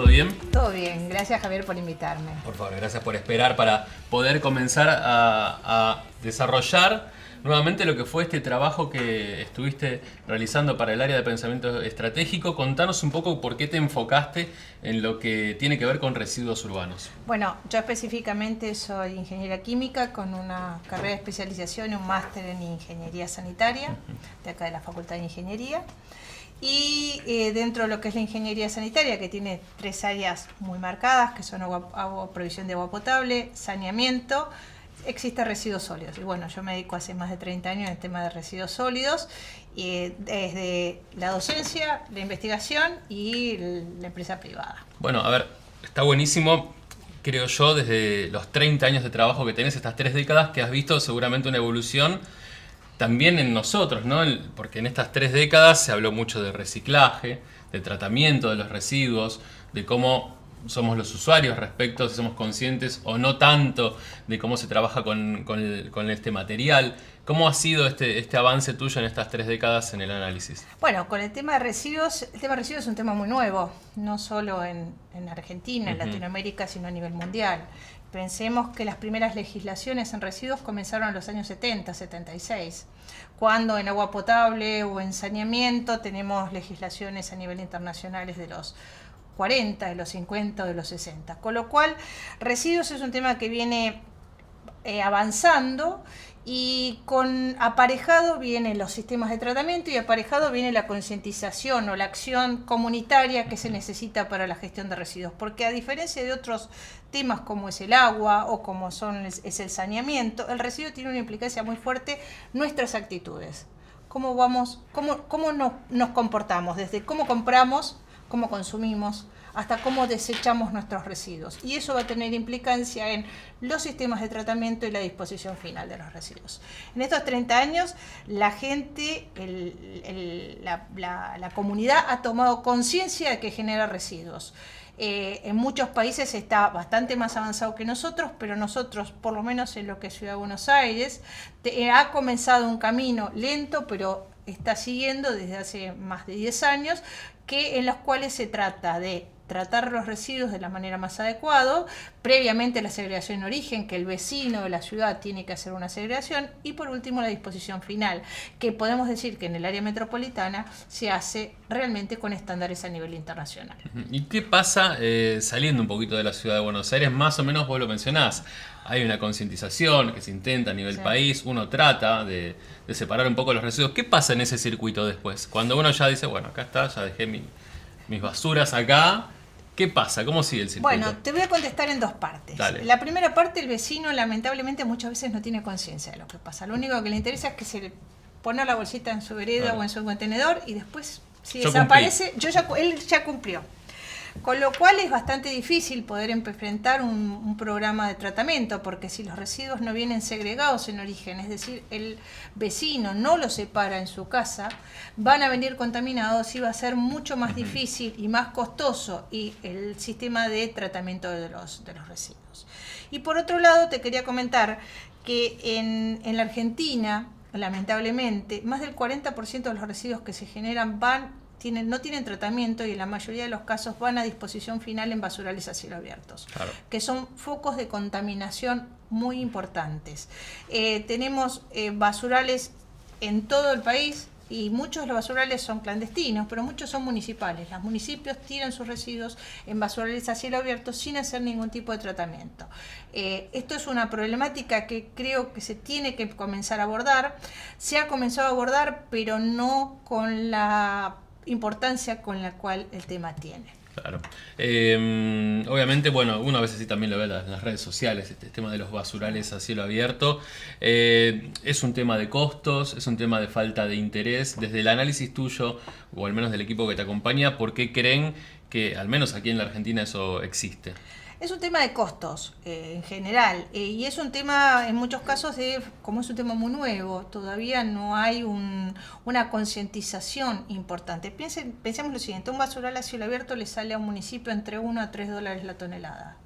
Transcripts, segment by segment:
¿Todo bien? Todo bien, gracias Javier por invitarme. Por favor, gracias por esperar para poder comenzar a desarrollar nuevamente lo que fue este trabajo que estuviste realizando para el área de pensamiento estratégico. Contanos un poco por qué te enfocaste en lo que tiene que ver con residuos urbanos. Bueno, yo específicamente soy ingeniera química con una carrera de especialización y un máster en ingeniería sanitaria, de acá de la Facultad de Ingeniería. Y dentro de lo que es la ingeniería sanitaria, que tiene tres áreas muy marcadas, que son provisión de agua potable, saneamiento, existen residuos sólidos. Y bueno, yo me dedico hace más de 30 años en el tema de residuos sólidos, desde la docencia, la investigación y la empresa privada. Bueno, a ver, está buenísimo, creo yo, desde los 30 años de trabajo que tenés, estas 3 décadas, que has visto seguramente una evolución también en nosotros, ¿no? Porque en estas 3 décadas se habló mucho de reciclaje, de tratamiento de los residuos, de cómo somos los usuarios respecto si somos conscientes o no tanto de cómo se trabaja con este material. ¿Cómo ha sido este avance tuyo en estas 3 décadas en el análisis? Bueno, con el tema de residuos es un tema muy nuevo, no solo en Argentina, en Latinoamérica, sino a nivel mundial. Pensemos que las primeras legislaciones en residuos comenzaron en los años 70, 76, cuando en agua potable o en saneamiento tenemos legislaciones a nivel internacional de los 40, de los 50 o de los 60. Con lo cual, residuos es un tema que viene avanzando y con aparejado vienen los sistemas de tratamiento y aparejado viene la concientización o la acción comunitaria que se necesita para la gestión de residuos. Porque a diferencia de otros temas como es el agua o como es el saneamiento, el residuo tiene una implicancia muy fuerte en nuestras actitudes. ¿Cómo nos comportamos? Desde cómo compramos, cómo consumimos, hasta cómo desechamos nuestros residuos. Y eso va a tener implicancia en los sistemas de tratamiento y la disposición final de los residuos. En estos 30 años, la gente, la comunidad ha tomado conciencia de que genera residuos. En muchos países está bastante más avanzado que nosotros, pero nosotros, por lo menos en lo que es Ciudad de Buenos Aires, ha comenzado un camino lento, pero está siguiendo desde hace más de 10 años, en los cuales se trata de tratar los residuos de la manera más adecuada, previamente la segregación en origen, que el vecino de la ciudad tiene que hacer una segregación, y por último la disposición final, que podemos decir que en el área metropolitana se hace realmente con estándares a nivel internacional. ¿Y qué pasa saliendo un poquito de la ciudad de Buenos Aires? Más o menos vos lo mencionás. Hay una concientización que se intenta a nivel país, uno trata de separar un poco los residuos. ¿Qué pasa en ese circuito después? Cuando uno ya dice, bueno, acá está, ya dejé mis basuras acá, ¿qué pasa? ¿Cómo sigue el circuito? Bueno, te voy a contestar en dos partes. Dale. La primera parte, el vecino lamentablemente muchas veces no tiene conciencia de lo que pasa. Lo único que le interesa es que se pone la bolsita en su vereda o en su contenedor y después, si desaparece, él ya cumplió. Con lo cual es bastante difícil poder enfrentar un programa de tratamiento, porque si los residuos no vienen segregados en origen, es decir, el vecino no los separa en su casa, van a venir contaminados y va a ser mucho más difícil y más costoso y el sistema de tratamiento de los residuos. Y por otro lado, te quería comentar que en la Argentina, lamentablemente, más del 40% de los residuos que se generan no tienen tratamiento y en la mayoría de los casos van a disposición final en basurales a cielo abiertos, que son focos de contaminación muy importantes. Tenemos basurales en todo el país y muchos de los basurales son clandestinos, pero muchos son municipales. Los municipios tiran sus residuos en basurales a cielo abierto sin hacer ningún tipo de tratamiento. Esto es una problemática que creo que se tiene que comenzar a abordar. Se ha comenzado a abordar, pero no con la importancia con la cual el tema tiene. Claro. Obviamente, bueno, uno a veces sí también lo ve en las redes sociales, este tema de los basurales a cielo abierto. Es un tema de costos, es un tema de falta de interés. Desde el análisis tuyo, o al menos del equipo que te acompaña, ¿por qué creen que, al menos aquí en la Argentina, eso existe? Es un tema de costos en general y es un tema en muchos casos como es un tema muy nuevo, todavía no hay una concientización importante. Pensemos lo siguiente, un basural a cielo abierto le sale a un municipio entre $1 a $3 la tonelada.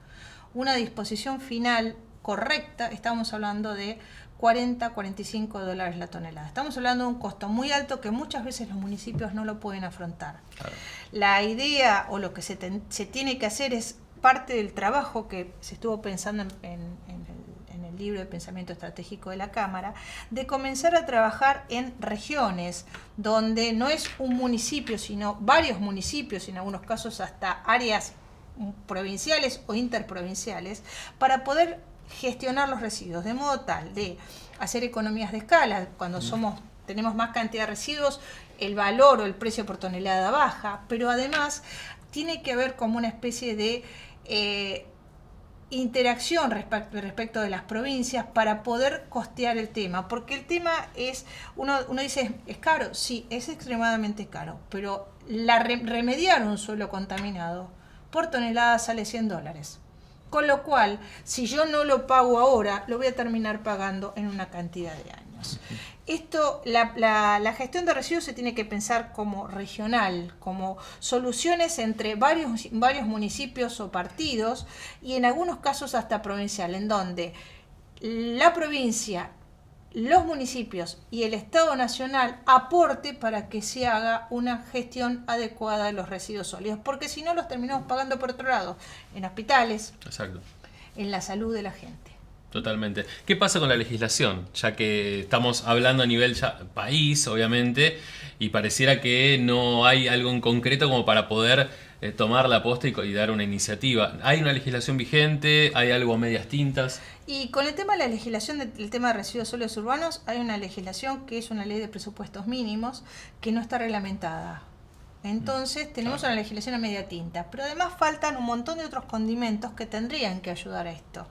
Una disposición final correcta, estamos hablando de 40, $45 la tonelada. Estamos hablando de un costo muy alto que muchas veces los municipios no lo pueden afrontar. Claro. La idea o lo que se tiene que hacer es parte del trabajo que se estuvo pensando en el libro de pensamiento estratégico de la Cámara, de comenzar a trabajar en regiones donde no es un municipio, sino varios municipios, y en algunos casos hasta áreas provinciales o interprovinciales, para poder gestionar los residuos de modo tal de hacer economías de escala. Cuando tenemos más cantidad de residuos, el valor o el precio por tonelada baja, pero además tiene que haber como una especie de interacción respecto de las provincias para poder costear el tema, porque el tema es, uno dice, ¿es caro? Sí, es extremadamente caro, pero remediar un suelo contaminado por tonelada sale $100. Con lo cual, si yo no lo pago ahora, lo voy a terminar pagando en una cantidad de años. Esto, la gestión de residuos se tiene que pensar como regional, como soluciones entre varios municipios o partidos, y en algunos casos hasta provincial, en donde la provincia, los municipios y el Estado Nacional aporte para que se haga una gestión adecuada de los residuos sólidos, porque si no los terminamos pagando por otro lado, en hospitales, exacto, en la salud de la gente. Totalmente. ¿Qué pasa con la legislación? Ya que estamos hablando a nivel país, obviamente, y pareciera que no hay algo en concreto como para poder tomar la posta y dar una iniciativa. ¿Hay una legislación vigente? ¿Hay algo a medias tintas? Y con el tema de la legislación del tema de residuos sólidos urbanos, hay una legislación que es una ley de presupuestos mínimos que no está reglamentada. Entonces tenemos una legislación a media tinta, pero además faltan un montón de otros condimentos que tendrían que ayudar a esto.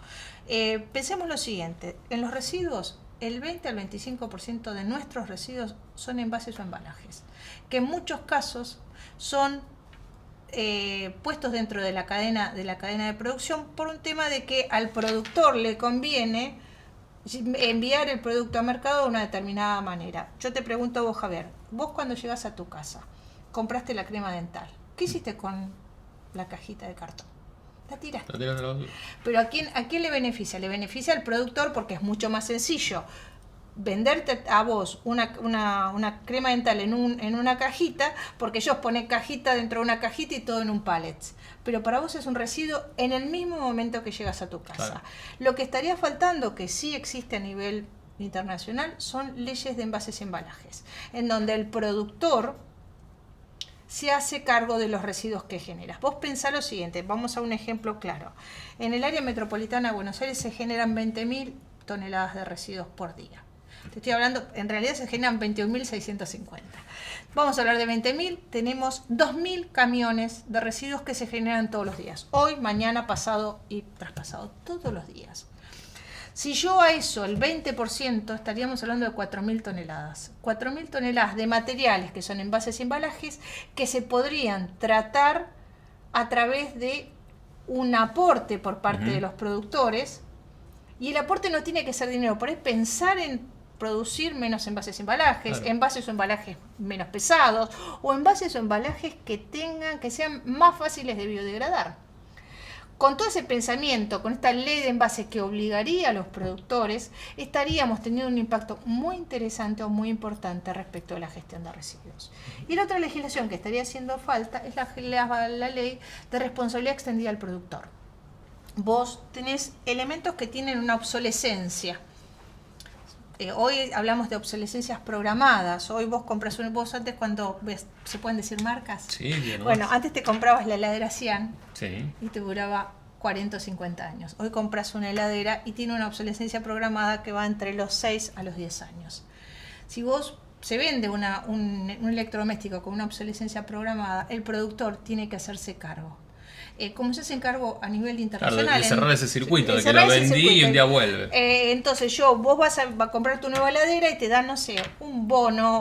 Pensemos lo siguiente, en los residuos el 20 al 25% de nuestros residuos son envases o embalajes, que en muchos casos son puestos dentro de la cadena de producción por un tema de que al productor le conviene enviar el producto al mercado de una determinada manera. Yo te pregunto a vos, Javier, vos cuando llegas a tu casa, compraste la crema dental, ¿qué hiciste con la cajita de cartón? La tiraste. Pero ¿a quién le beneficia? Le beneficia al productor porque es mucho más sencillo venderte a vos una crema dental en una cajita, porque ellos ponen cajita dentro de una cajita y todo en un pallet. Pero para vos es un residuo en el mismo momento que llegas a tu casa. Claro. Lo que estaría faltando, que sí existe a nivel internacional, son leyes de envases y embalajes, en donde el productor se hace cargo de los residuos que generas. Vos pensá lo siguiente, vamos a un ejemplo claro. En el área metropolitana de Buenos Aires se generan 20.000 toneladas de residuos por día. Te estoy hablando, en realidad se generan 21.650. Vamos a hablar de 20.000, tenemos 2.000 camiones de residuos que se generan todos los días. Hoy, mañana, pasado y traspasado, todos los días. Si yo a eso, el 20%, estaríamos hablando de 4.000 toneladas. 4.000 toneladas de materiales que son envases y embalajes que se podrían tratar a través de un aporte por parte de los productores. Y el aporte no tiene que ser dinero, por ahí pensar en producir menos envases y embalajes, claro, envases o embalajes menos pesados, o envases o embalajes que sean más fáciles de biodegradar. Con todo ese pensamiento, con esta ley de envases que obligaría a los productores, estaríamos teniendo un impacto muy interesante o muy importante respecto a la gestión de residuos. Y la otra legislación que estaría haciendo falta es la ley de responsabilidad extendida al productor. Vos tenés elementos que tienen una obsolescencia. Hoy hablamos de obsolescencias programadas. Hoy vos compras vos antes cuando ¿se pueden decir marcas? Sí, bien. Bueno, antes te comprabas la heladera Cian, sí, y te duraba 40 o 50 años. Hoy compras una heladera y tiene una obsolescencia programada que va entre los 6 a los 10 años. Si vos se vende un electrodoméstico con una obsolescencia programada, el productor tiene que hacerse cargo. Como se hace cargo a nivel internacional. Claro, de cerrar ese circuito, de que lo vendí y un día vuelve. Entonces vos vas a comprar tu nueva heladera y te dan, no sé, un bono,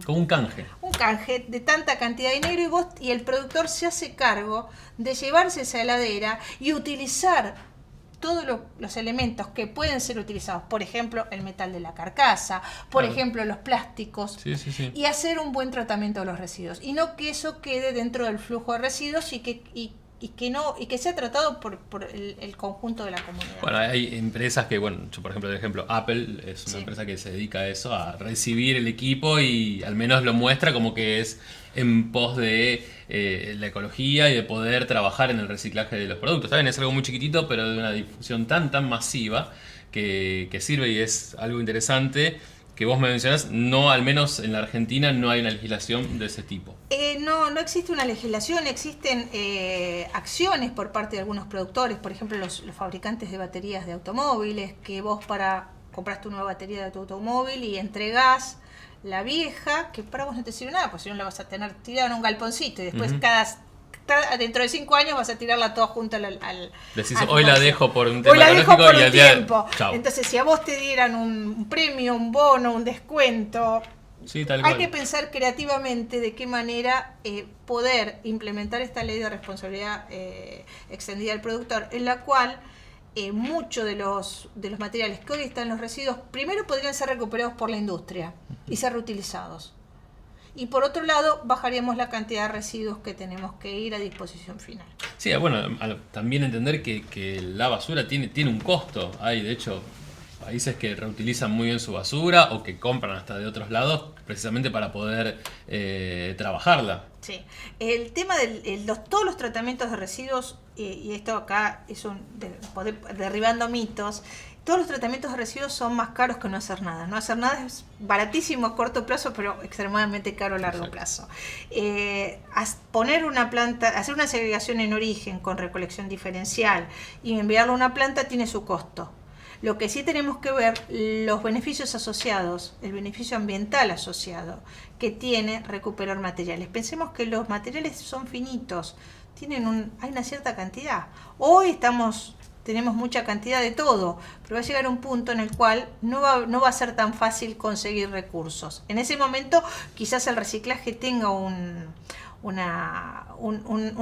como un canje. Un canje de tanta cantidad de dinero y el productor se hace cargo de llevarse esa heladera y utilizar todos los elementos que pueden ser utilizados, por ejemplo, el metal de la carcasa, por ejemplo, los plásticos, sí. Y hacer un buen tratamiento de los residuos. Y no que eso quede dentro del flujo de residuos y y que sea tratado por el conjunto de la comunidad. Bueno, hay empresas que, bueno, yo por ejemplo, Apple es una empresa que se dedica a eso, a recibir el equipo y al menos lo muestra como que es en pos de la ecología y de poder trabajar en el reciclaje de los productos. Está bien, es algo muy chiquitito, pero de una difusión tan masiva que sirve y es algo interesante. Que vos me mencionás, no, al menos en la Argentina no hay una legislación de ese tipo. No existe una legislación, existen acciones por parte de algunos productores, por ejemplo los fabricantes de baterías de automóviles, que vos compras tu nueva batería de tu automóvil y entregás la vieja, que para vos no te sirve nada, pues si no la vas a tener tirada en un galponcito y después dentro de 5 años vas a tirarla toda junta al decís, hoy la dejo por un tema ecológico y al día... Chau. Entonces, si a vos te dieran un premio, un bono, un descuento, sí, tal hay cual. que pensar creativamente de qué manera poder implementar esta ley de responsabilidad extendida al productor, en la cual muchos de los materiales que hoy están en los residuos, primero podrían ser recuperados por la industria y ser reutilizados. Y por otro lado, bajaríamos la cantidad de residuos que tenemos que ir a disposición final. Sí, bueno, también entender que la basura tiene un costo. Hay, de hecho, países que reutilizan muy bien su basura o que compran hasta de otros lados precisamente para poder trabajarla. Sí, el tema de todos los tratamientos de residuos, y esto acá es derribando mitos. Todos los tratamientos de residuos son más caros que no hacer nada. No hacer nada es baratísimo a corto plazo, pero extremadamente caro a largo plazo. Poner una planta, hacer una segregación en origen con recolección diferencial y enviarlo a una planta tiene su costo. Lo que sí tenemos que ver, los beneficios asociados, el beneficio ambiental asociado que tiene recuperar materiales. Pensemos que los materiales son finitos, hay una cierta cantidad. Hoy tenemos mucha cantidad de todo, pero va a llegar un punto en el cual no va a ser tan fácil conseguir recursos. En ese momento quizás el reciclaje tenga una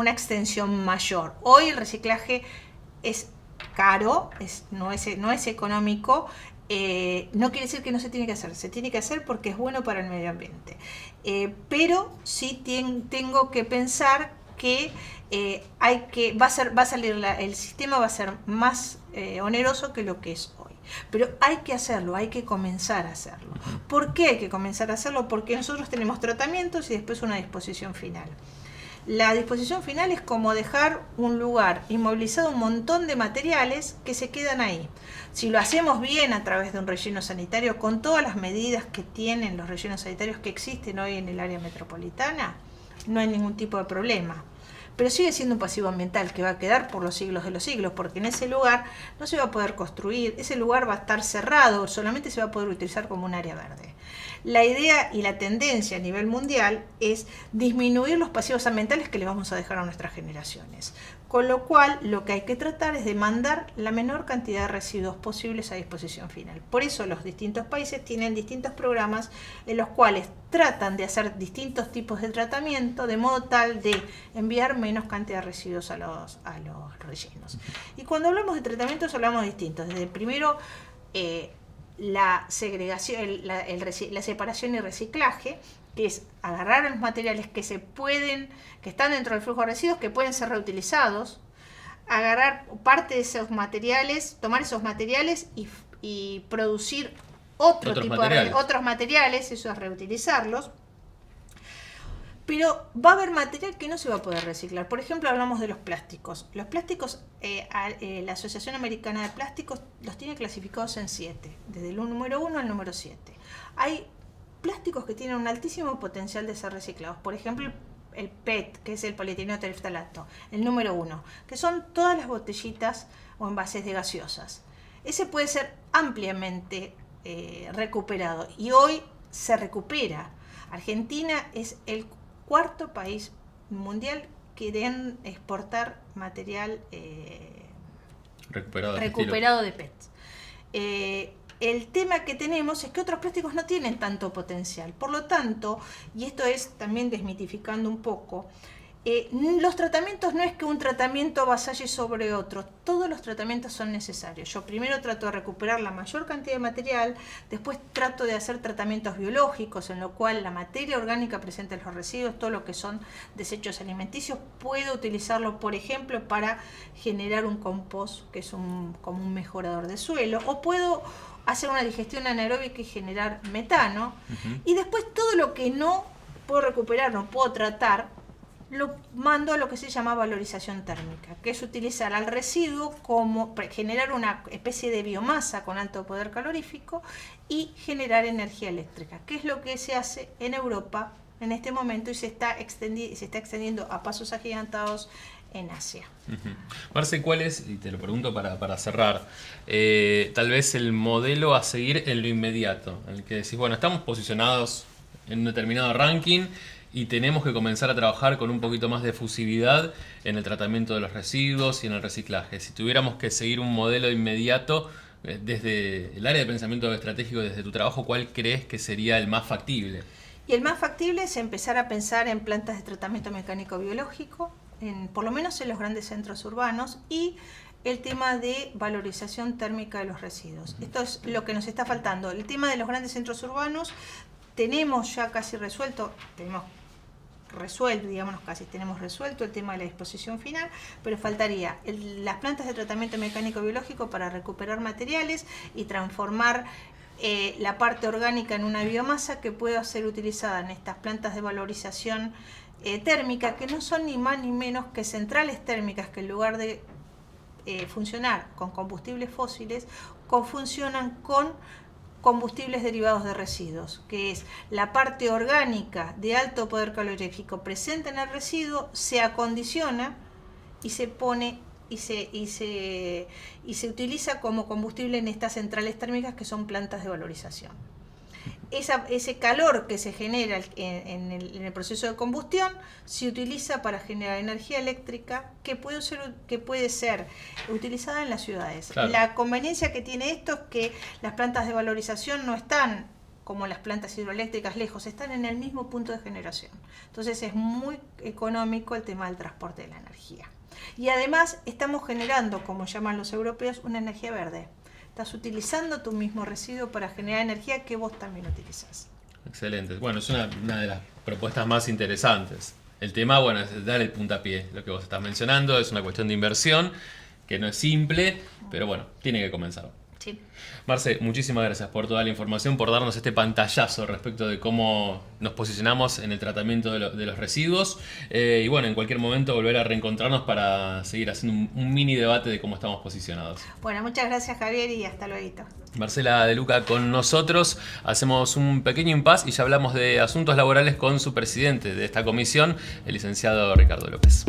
extensión mayor. Hoy el reciclaje es caro, no es económico. No quiere decir que no se tiene que hacer, se tiene que hacer porque es bueno para el medio ambiente. Pero sí tengo que pensar que el sistema va a ser más oneroso que lo que es hoy. Pero hay que hacerlo, hay que comenzar a hacerlo. ¿Por qué hay que comenzar a hacerlo? Porque nosotros tenemos tratamientos y después una disposición final. La disposición final es como dejar un lugar inmovilizado, un montón de materiales que se quedan ahí. Si lo hacemos bien a través de un relleno sanitario, con todas las medidas que tienen los rellenos sanitarios que existen hoy en el área metropolitana, no hay ningún tipo de problema. Pero sigue siendo un pasivo ambiental que va a quedar por los siglos de los siglos, porque en ese lugar no se va a poder construir, ese lugar va a estar cerrado, solamente se va a poder utilizar como un área verde. La idea y la tendencia a nivel mundial es disminuir los pasivos ambientales que le vamos a dejar a nuestras generaciones. Con lo cual, lo que hay que tratar es de mandar la menor cantidad de residuos posibles a disposición final. Por eso los distintos países tienen distintos programas en los cuales tratan de hacer distintos tipos de tratamiento de modo tal de enviar menos cantidad de residuos a los rellenos. Y cuando hablamos de tratamientos hablamos de distintos. Desde primero la segregación, la separación y reciclaje, que es agarrar los materiales que están dentro del flujo de residuos, que pueden ser reutilizados, agarrar parte de esos materiales, tomar esos materiales y producir otros materiales, eso es reutilizarlos. Pero va a haber material que no se va a poder reciclar. Por ejemplo, hablamos de los plásticos. Los plásticos, la Asociación Americana de Plásticos los tiene clasificados en 7, desde el número 1 al número 7. Hay plásticos que tienen un altísimo potencial de ser reciclados. Por ejemplo, el PET, que es el polietileno tereftalato, el número 1, que son todas las botellitas o envases de gaseosas. Ese puede ser ampliamente recuperado y hoy se recupera. Argentina es el 4º país mundial que deben exportar material recuperado de PET. El tema que tenemos es que otros plásticos no tienen tanto potencial. Por lo tanto, y esto es también desmitificando un poco, Los tratamientos no es que un tratamiento avasalle sobre otro, todos los tratamientos son necesarios. Yo primero trato de recuperar la mayor cantidad de material, después trato de hacer tratamientos biológicos, en lo cual la materia orgánica presente en los residuos, todo lo que son desechos alimenticios, puedo utilizarlo, por ejemplo, para generar un compost, que es como un mejorador de suelo, o puedo hacer una digestión anaeróbica y generar metano. Y después todo lo que no puedo recuperar, no puedo tratar, lo mando a lo que se llama valorización térmica, que es utilizar al residuo como generar una especie de biomasa con alto poder calorífico y generar energía eléctrica, que es lo que se hace en Europa en este momento y se está extendiendo a pasos agigantados en Asia. Marce, ¿cuál es, y te lo pregunto para cerrar, tal vez el modelo a seguir en lo inmediato, en el que decís, bueno, estamos posicionados en un determinado ranking y tenemos que comenzar a trabajar con un poquito más de efusividad en el tratamiento de los residuos y en el reciclaje? Si tuviéramos que seguir un modelo inmediato desde el área de pensamiento estratégico, desde tu trabajo, ¿cuál crees que sería el más factible? Y el más factible es empezar a pensar en plantas de tratamiento mecánico biológico, por lo menos en los grandes centros urbanos, y el tema de valorización térmica de los residuos. Esto es lo que nos está faltando. El tema de los grandes centros urbanos tenemos ya casi resuelto, tenemos resuelto el tema de la disposición final, pero faltaría las plantas de tratamiento mecánico biológico para recuperar materiales y transformar la parte orgánica en una biomasa que pueda ser utilizada en estas plantas de valorización térmica, que no son ni más ni menos que centrales térmicas que en lugar de funcionar con combustibles fósiles, funcionan con combustibles derivados de residuos, que es la parte orgánica de alto poder calorífico presente en el residuo, se acondiciona y se pone y se utiliza como combustible en estas centrales térmicas que son plantas de valorización. Ese calor que se genera en el proceso de combustión se utiliza para generar energía eléctrica que puede ser utilizada en las ciudades. Claro. La conveniencia que tiene esto es que las plantas de valorización no están como las plantas hidroeléctricas lejos, están en el mismo punto de generación. Entonces es muy económico el tema del transporte de la energía. Y además estamos generando, como llaman los europeos, una energía verde. Estás utilizando tu mismo residuo para generar energía que vos también utilizás. Excelente. Bueno, es una de las propuestas más interesantes. El tema, bueno, es dar el puntapié. Lo que vos estás mencionando es una cuestión de inversión que no es simple, pero bueno, tiene que comenzar. Sí. Marce, muchísimas gracias por toda la información, por darnos este pantallazo respecto de cómo nos posicionamos en el tratamiento de los residuos. Y bueno, en cualquier momento volver a reencontrarnos para seguir haciendo un mini debate de cómo estamos posicionados. Bueno, muchas gracias, Javier, y hasta luego. Marcela De Luca con nosotros. Hacemos un pequeño impasse y ya hablamos de asuntos laborales con su presidente de esta comisión, el licenciado Ricardo López.